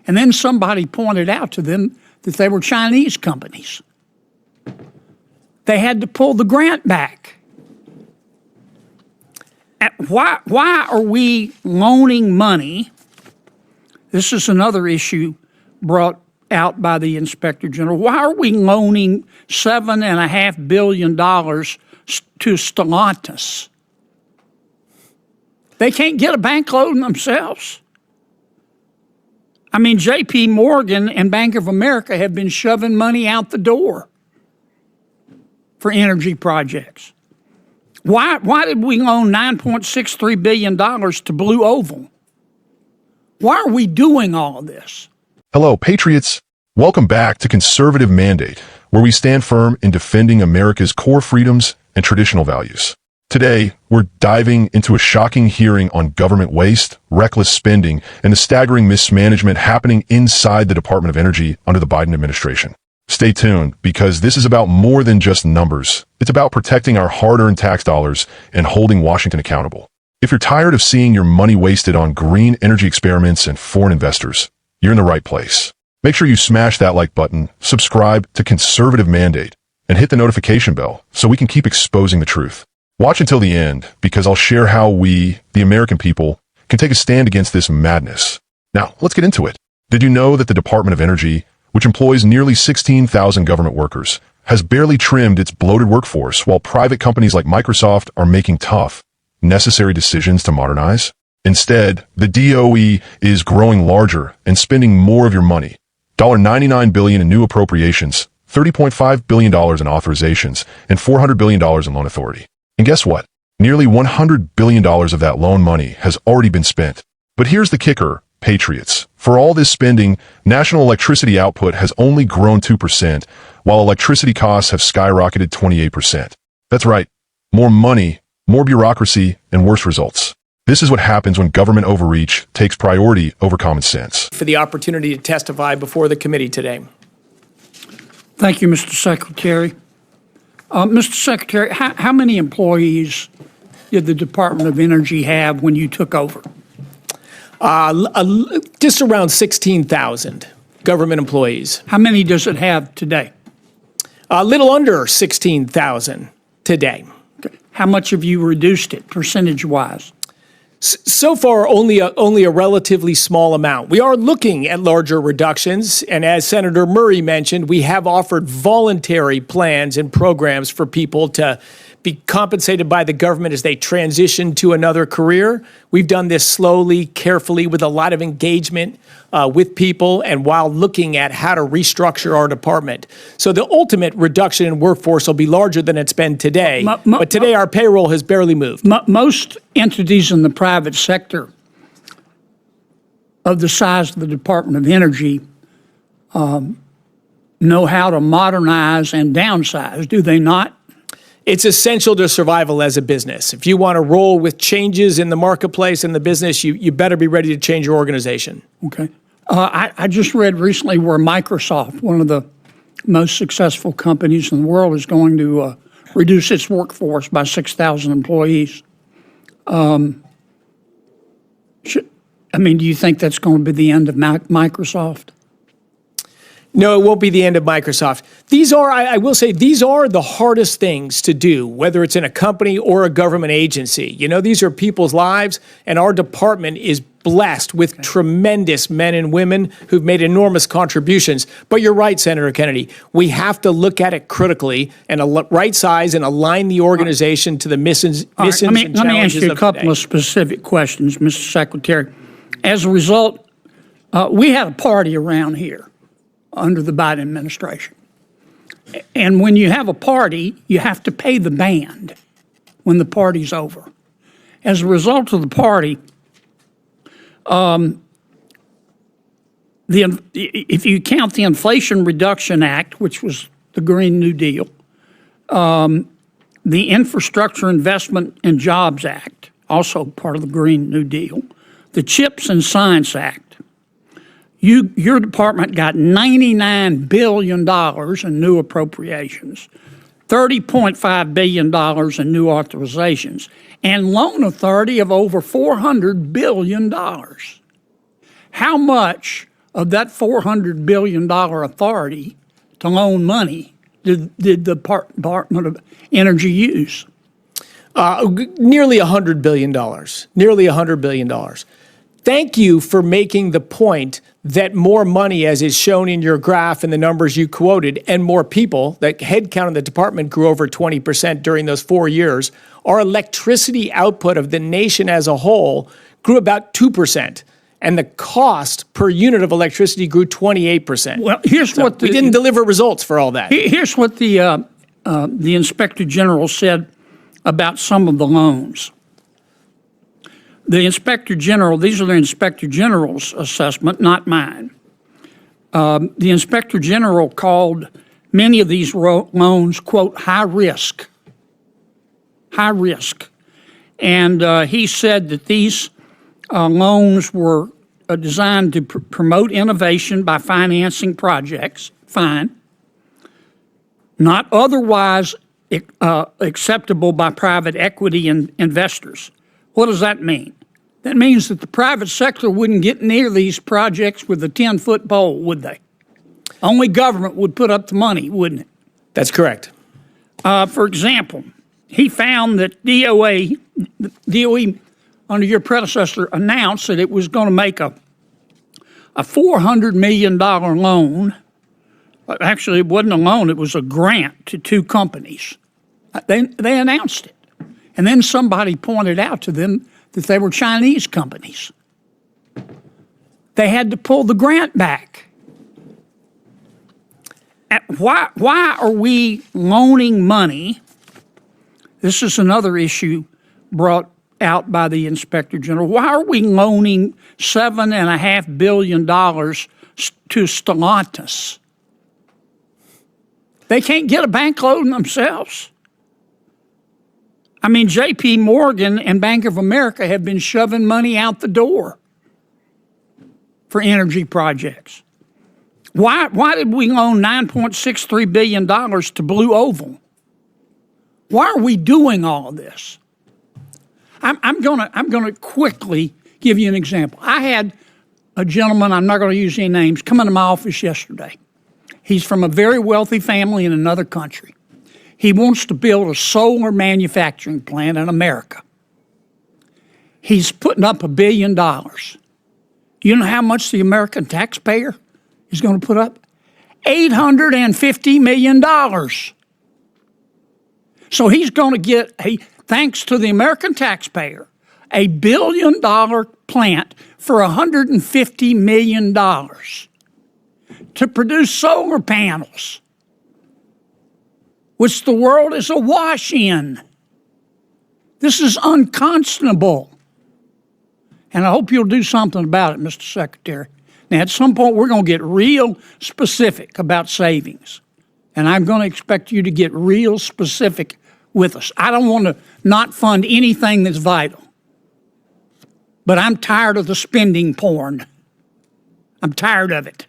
And then somebody pointed out to them that they were Chinese companies. They had to pull the grant back. Why are we loaning money? This is another issue brought out by the Inspector General. Why are we loaning $7.5 billion to Stellantis? They can't get a bank loan themselves. I mean, J.P. Morgan and Bank of America have been shoving money out the door for energy projects. Why did we loan $9.63 billion to Blue Oval? Why are we doing all of this? Hello, Patriots. Welcome back to Conservative Mandate, where we stand firm in defending America's core freedoms and traditional values. Today, we're diving into a shocking hearing on government waste, reckless spending, and the staggering mismanagement happening inside the Department of Energy under the Biden administration. Stay tuned, because this is about more than just numbers. It's about protecting our hard-earned tax dollars and holding Washington accountable. If you're tired of seeing your money wasted on green energy experiments and foreign investors, you're in the right place. Make sure you smash that like button, subscribe to Conservative Mandate, and hit the notification bell so we can keep exposing the truth. Watch until the end, because I'll share how we, the American people, can take a stand against this madness. Now, let's get into it. Did you know that the Department of Energy, which employs nearly 16,000 government workers, has barely trimmed its bloated workforce while private companies like Microsoft are making tough, necessary decisions to modernize? Instead, the DOE is growing larger and spending more of your money. $99 billion in new appropriations, $30.5 billion in authorizations, and $400 billion in loan authority. And guess what? Nearly $100 billion of that loan money has already been spent. But here's the kicker, Patriots. For all this spending, national electricity output has only grown 2%, while electricity costs have skyrocketed 28%. That's right. More money, more bureaucracy, and worse results. This is what happens when government overreach takes priority over common sense. For the opportunity to testify before the committee today. Thank you, Mr. Secretary. Mr. Secretary, how many employees did the Department of Energy have when you took over? Just around 16,000 government employees. How many does it have today? A little under 16,000 today. Okay. How much have you reduced it, percentage-wise? So far, only a relatively small amount. We are looking at larger reductions, and as Senator Murray mentioned, we have offered voluntary plans and programs for people to be compensated by the government as they transition to another career. We've done this slowly, carefully, with a lot of engagement with people, and while looking at how to restructure our department. So the ultimate reduction in workforce will be larger than it's been today, but today our payroll has barely moved. Most entities in the private sector of the size of the Department of Energy know how to modernize and downsize, do they not? It's essential to survival as a business. If you want to roll with changes in the marketplace and the business, you better be ready to change your organization. Okay. I just read recently where Microsoft, one of the most successful companies in the world, is going to reduce its workforce by 6,000 employees. Do you think that's going to be the end of Microsoft? No, it won't be the end of Microsoft. These are, I will say, these are the hardest things to do, whether it's in a company or a government agency. You know, these are people's lives, and our department is blessed with tremendous men and women who've made enormous contributions. But you're right, Senator Kennedy. We have to look at it critically and right size and align the organization to the missions and challenges of today. Let me ask you a couple of specific questions, Mr. Secretary. As a result, we had a party around here under the Biden administration. And when you have a party, you have to pay the band when the party's over. As a result of the party, if you count the Inflation Reduction Act, which was the Green New Deal, the Infrastructure Investment and Jobs Act, also part of the Green New Deal, the CHIPS and Science Act, your department got $99 billion in new appropriations, $30.5 billion in new authorizations, and loan authority of over $400 billion. How much of that $400 billion authority to loan money did the Department of Energy use? Nearly $100 billion. Nearly $100 billion. Thank you for making the point that more money, as is shown in your graph and the numbers you quoted, and more people, that headcount in the department grew over 20% during those 4 years. Our electricity output of the nation as a whole grew about 2%. And the cost per unit of electricity grew 28%. Well, here's what we didn't deliver results for all that. Here's what the Inspector General said about some of the loans. The Inspector General, these are the Inspector General's assessment, not mine. The Inspector General called many of these loans, quote, high risk. High risk. And he said that these loans were designed to promote innovation by financing projects, fine, not otherwise acceptable by private equity investors. What does that mean? That means that the private sector wouldn't get near these projects with a 10-foot pole, would they? Only government would put up the money, wouldn't it? That's correct. For example, he found that DOE, under your predecessor, announced that it was going to make a $400 million loan. Actually, it wasn't a loan, it was a grant to two companies. They announced it. And then somebody pointed out to them that they were Chinese companies. They had to pull the grant back. Why are we loaning money? This is another issue brought out by the Inspector General. Why are we loaning $7.5 billion to Stellantis? They can't get a bank loan themselves. I mean, J.P. Morgan and Bank of America have been shoving money out the door for energy projects. Why did we loan $9.63 billion to Blue Oval? Why are we doing all of this? I'm gonna quickly give you an example. I had a gentleman, I'm not going to use any names, come into my office yesterday. He's from a very wealthy family in another country. He wants to build a solar manufacturing plant in America. He's putting up $1 billion. You know how much the American taxpayer is going to put up? $850 million. So he's going to get, thanks to the American taxpayer, $1 billion plant for $150 million to produce solar panels, which the world is awash in. This is unconscionable. And I hope you'll do something about it, Mr. Secretary. Now, at some point, we're going to get real specific about savings. And I'm going to expect you to get real specific with us. I don't want to not fund anything that's vital. But I'm tired of the spending porn. I'm tired of it.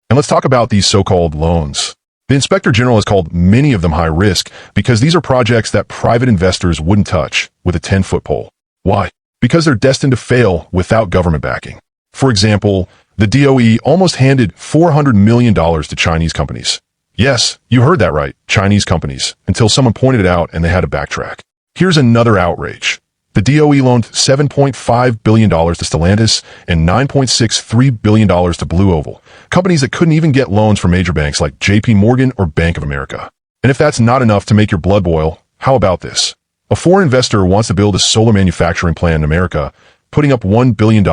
And let's talk about these so-called loans. The Inspector General has called many of them high risk because these are projects that private investors wouldn't touch with a 10-foot pole. Why? Because they're destined to fail without government backing. For example, the DOE almost handed $400 million to Chinese companies. Yes, you heard that right, Chinese companies, until someone pointed it out and they had to backtrack. Here's another outrage. The DOE loaned $7.5 billion to Stellantis and $9.63 billion to Blue Oval, companies that couldn't even get loans from major banks like J.P. Morgan or Bank of America. And if that's not enough to make your blood boil, how about this? A foreign investor wants to build a solar manufacturing plant in America, putting up $1 billion,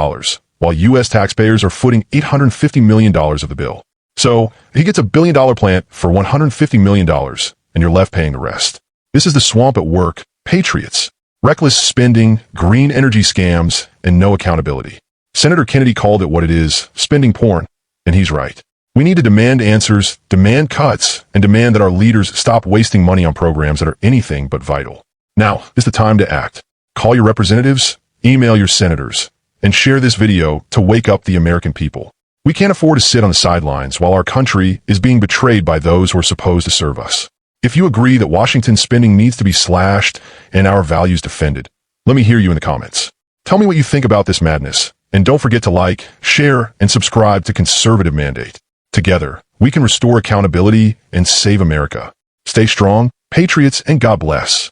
while U.S. taxpayers are footing $850 million of the bill. So he gets $1 billion plant for $150 million, and you're left paying the rest. This is the swamp at work, Patriots. Reckless spending, green energy scams, and no accountability. Senator Kennedy called it what it is, spending porn, and he's right. We need to demand answers, demand cuts, and demand that our leaders stop wasting money on programs that are anything but vital. Now is the time to act. Call your representatives, email your senators, and share this video to wake up the American people. We can't afford to sit on the sidelines while our country is being betrayed by those who are supposed to serve us. If you agree that Washington's spending needs to be slashed and our values defended, let me hear you in the comments. Tell me what you think about this madness, And don't forget to like, share, and subscribe to Conservative Mandate. Together, we can restore accountability and save America. Stay strong, Patriots, and God bless.